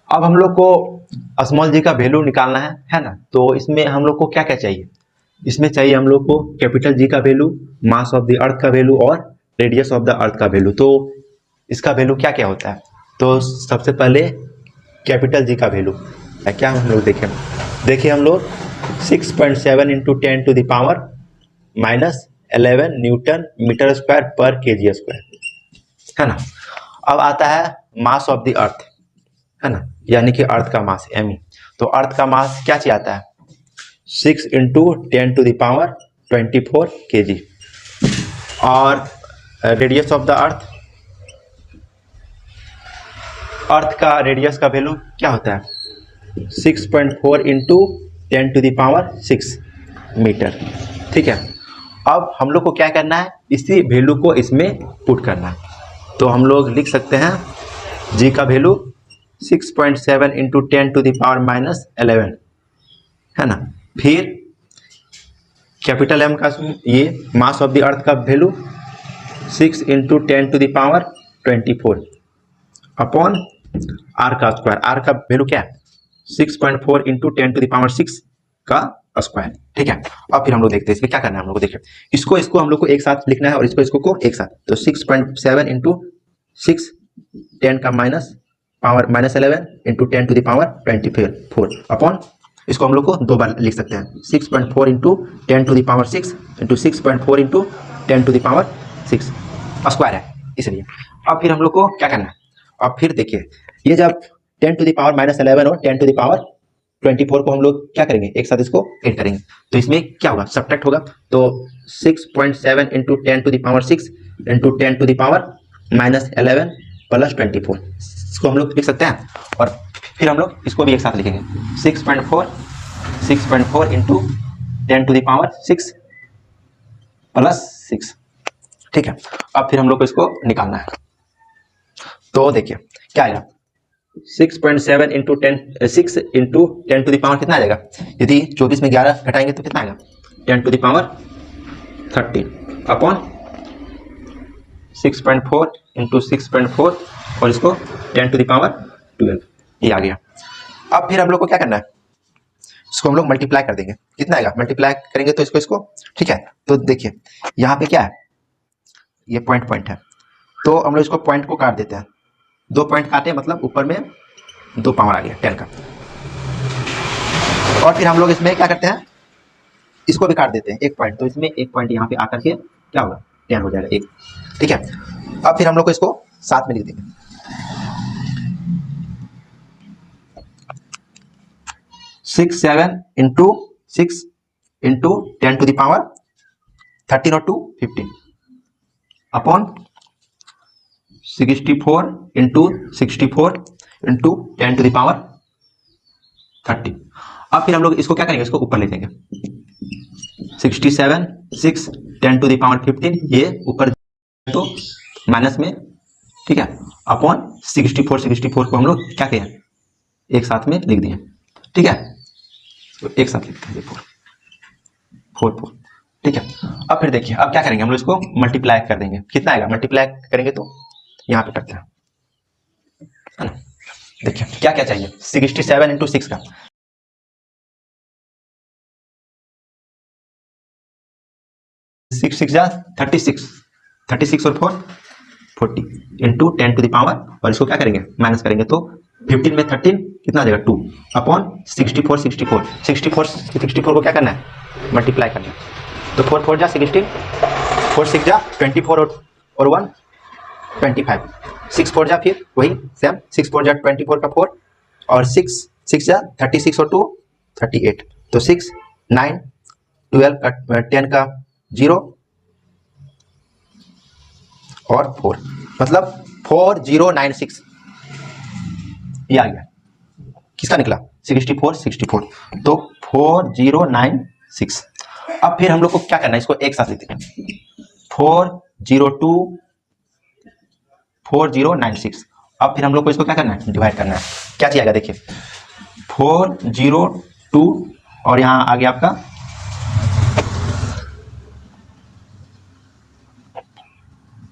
अब हम लोग को स्मॉल जी का वैल्यू निकालना है ना। तो इसमें हम लोग को क्या क्या चाहिए, इसमें चाहिए हम लोग को कैपिटल जी का value, mass of the earth का वैल्यू और रेडियस ऑफ द अर्थ का वैल्यू। तो इसका वैल्यू क्या क्या होता है, तो सबसे पहले कैपिटल जी का वैल्यू है क्या हम लोग देखें, देखिए हम लोग 6.7 into 10 to the power -11 newton metre square पर केजी स्क्वायर, है ना। अब आता है मास ऑफ द अर्थ, है ना, यानी कि अर्थ का मास एम। तो अर्थ का मास क्या चाहिए आता है 6 into 10 to the power 24 KG. और radius of the earth, earth का रेडियस का वैल्यू क्या होता है 6.4 into 10 to the power 6 metre. ठीक है, अब हम लोग को क्या करना है, इसी वैल्यू को इसमें पुट करना है। तो हम लोग लिख सकते हैं जी का value 6.7 into 10 to the power -11, है ना। फिर कैपिटल एम का ये मास ऑफ द अर्थ का value 6 into 10 to the power 24 upon R का स्क्वायर। आर का वैल्यू क्या है 6.4 इंटू 10 टू द पावर 6 का स्क्वायर। ठीक है, अब फिर हम लोग देखते हैं इसमें क्या करना है। हम लोग को देखिए इसको हम लोग को एक साथ लिखना है और इसको को एक साथ। तो 6.7 इंटू 6 10 का minus power -11 into 10 to the power 24 upon, इसको हम लोग को दो बार लिख सकते हैं 6.4 into 10 to the power 6 into 6.4 into 10 to the power 6 square है इसलिए। अब फिर हम लोग को क्या करना है, अब फिर देखिए ये जब 10 टू द पावर -11 और 10 टू द पावर 24 को हम लोग क्या करेंगे एक साथ इसको ऐड करेंगे, तो इसमें क्या होगा सब्ट्रैक्ट होगा। तो 6.7 into 10 to the power 6 into 10 to the power -11 plus 24, इसको हम लोग लिख सकते हैं। और फिर हम लोग इसको भी एक साथ लिखेंगे 6.4 into 10 to the power 6 plus 6। ठीक है, अब फिर हम लोग को इसको निकालना है। तो देखिए क्या आएगा 6.7 into 6 into 10 to the power कितना आ जाएगा, यदि 24 में 11 घटाएंगे तो कितना आएगा 10 to the power 13 upon 6.4 into 6.4 और इसको 10 टू द पावर 12, ये आ गया। अब फिर हम लोग को क्या करना है, इसको हम लोग मल्टीप्लाई कर देंगे, कितना आएगा मल्टीप्लाई करेंगे तो इसको ठीक है। तो देखिए यहाँ पे क्या है, ये पॉइंट है, तो हम लोग इसको पॉइंट को काट देते हैं, 2 पॉइंट काटे मतलब ऊपर में 2 पावर आ गया 10 का। और फिर हम लोग इसमें क्या करते हैं, इसको भी काट देते हैं 1 पॉइंट, तो इसमें 1 पॉइंट यहाँ पे आकर के क्या होगा 10 हो जाएगा 1। ठीक है, अब फिर हम लोग को इसको साथ में लिख देंगे 7 into 6 into 10 to the power 13 और 2 15 upon 64 into 64 into 10 to the power 30। अब फिर हम लोग इसको क्या करेंगे, इसको ऊपर ले जाएंगे 67 6 10 टू द पावर 15, ये ऊपर तो माइनस में, ठीक है, अपॉन 64 को हम लोग क्या करें एक साथ में लिख दिए। ठीक है, तो एक साथ लिखते हैं 4 ठीक है। अब फिर देखिए अब क्या करेंगे, हम लोग इसको मल्टीप्लाई कर देंगे, कितना आएगा मल्टीप्लाई करेंगे तो यहाँ पे करते हैं, है ना। देखिए क्या क्या चाहिए 67 इंटू 6 का 6 6 जा 36 और 4 40 इंटू 10 टू द पावर, और इसको क्या करेंगे माइनस करेंगे तो 15 में 13 कितना आ जाएगा 2 अपॉन 64 को क्या करना है मल्टीप्लाई करना है। तो 4 4 जा 16 4 6 जा 24 और 1 25 6 4 जा फिर वही सेम 6 4 जा 24 का 4 और 6 6 जा 36 और 2 38, तो 6 9 12 का 10 का 0 और 4 मतलब 4096, ये आ गया किसका निकला 64 तो 4096। अब फिर हम लोग को क्या करना है, इसको एक साथ लिखते हैं 402 4096। अब फिर हम लोग को इसको क्या करना है डिवाइड करना है, क्या चाहिए देखिए 402 और यहाँ आ गया आपका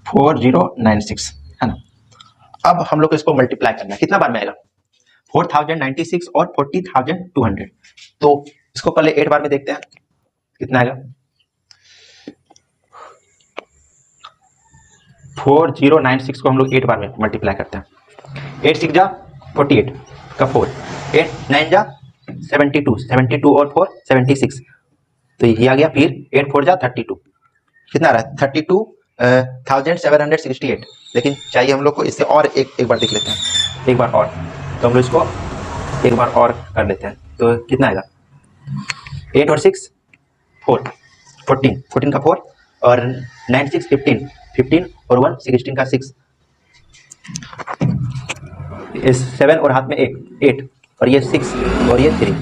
4096, है ना। अब हम लोग को इसको मल्टीप्लाई करना है, कितना बार में आएगा 4096 और 40,200। तो इसको पहले 8 बार में देखते हैं कितना आएगा। 4096 को हम लोग 8 बार में मल्टीप्लाई करते हैं। 8 6 जा 48 का 4, 8 9 जा 72, 72 और 4 76, तो ये आ गया। फिर 8 4 जा 32, कितना आ रहा है 32,768। लेकिन चाहिए हम लोग को इससे और एक बार देख लेते हैं, एक बार और। तो हम लोग इसको एक बार और कर लेते हैं, तो कितना आएगा 8 और 6 4, 14, 14 का 4 और 9 6 15, 15 और 1 16 का 6, 7 और हाथ में 8 और ये 6 और ये 3,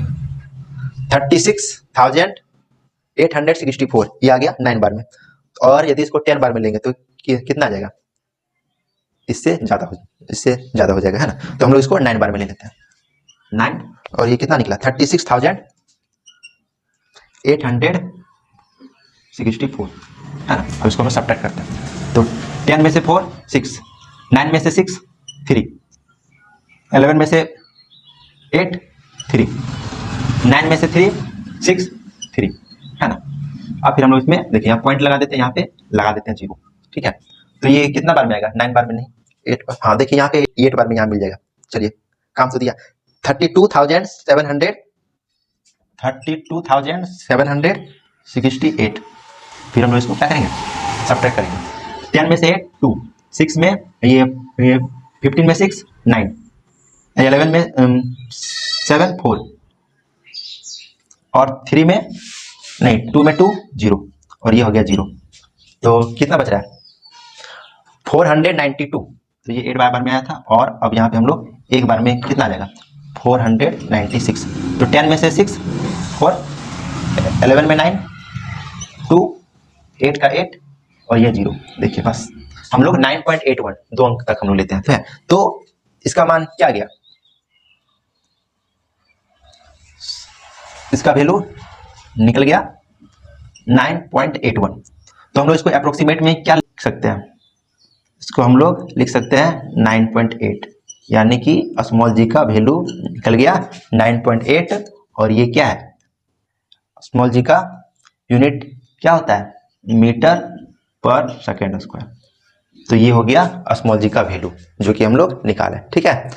36,864 ये आ गया 9 बार में। और यदि इसको 10 बार में लेंगे तो कितना आ जाएगा, इससे ज्यादा हो जाएगा, है ना। तो हम लोग इसको 9 बार में ले लेते हैं। 9 और ये कितना निकला 36,864, है ना। अब इसको हम सब्ट्रैक्ट करते हैं। तो 10 में से 4 6, 9 में से 6 3, 11 में से 8 3, 9 में से 3 6 3, है ना। अब फिर हम लोग इसमें देखिए यहाँ पॉइंट लगा देते हैं, यहाँ पे लगा देते हैं 0, ठीक है। तो ये कितना बार में आएगा 9 बार में नहीं 8 बार। हाँ देखिए यहाँ पे 8 बार में यहाँ मिल जाएगा। चलिए काम तो दिया 32,768। फिर हम लोग इसको क्या करेंगे सब्ट्रैक्ट करेंगे। 10 में से 8 2, 6 में ये 15 में 6 9, 11 में 7 4 और 3 में नहीं 2 में 2 0 और ये हो गया 0। तो कितना बच रहा है 492। तो ये 8 बार में आया था और अब यहाँ पे हम लोग एक बार में कितना आ जाएगा 496। तो 10 में से 6 4, 11 में 9 2, 8 का 8 और ये 0। देखिए बस हम लोग 9.81 2 अंक तक हम लोग लेते हैं। तो इसका मान क्या गया, इसका वैल्यू निकल गया 9.81। तो हम लोग इसको अप्रोक्सीमेट में क्या लिख सकते हैं, इसको हम लोग लिख सकते हैं 9.8, यानी कि स्मॉल जी का वैल्यू निकल गया 9.8। और ये क्या है स्मॉल जी का यूनिट क्या होता है मीटर पर सेकेंड स्क्वायर। तो ये हो गया स्मॉल जी का वैल्यू जो कि हम लोग निकाले, ठीक है।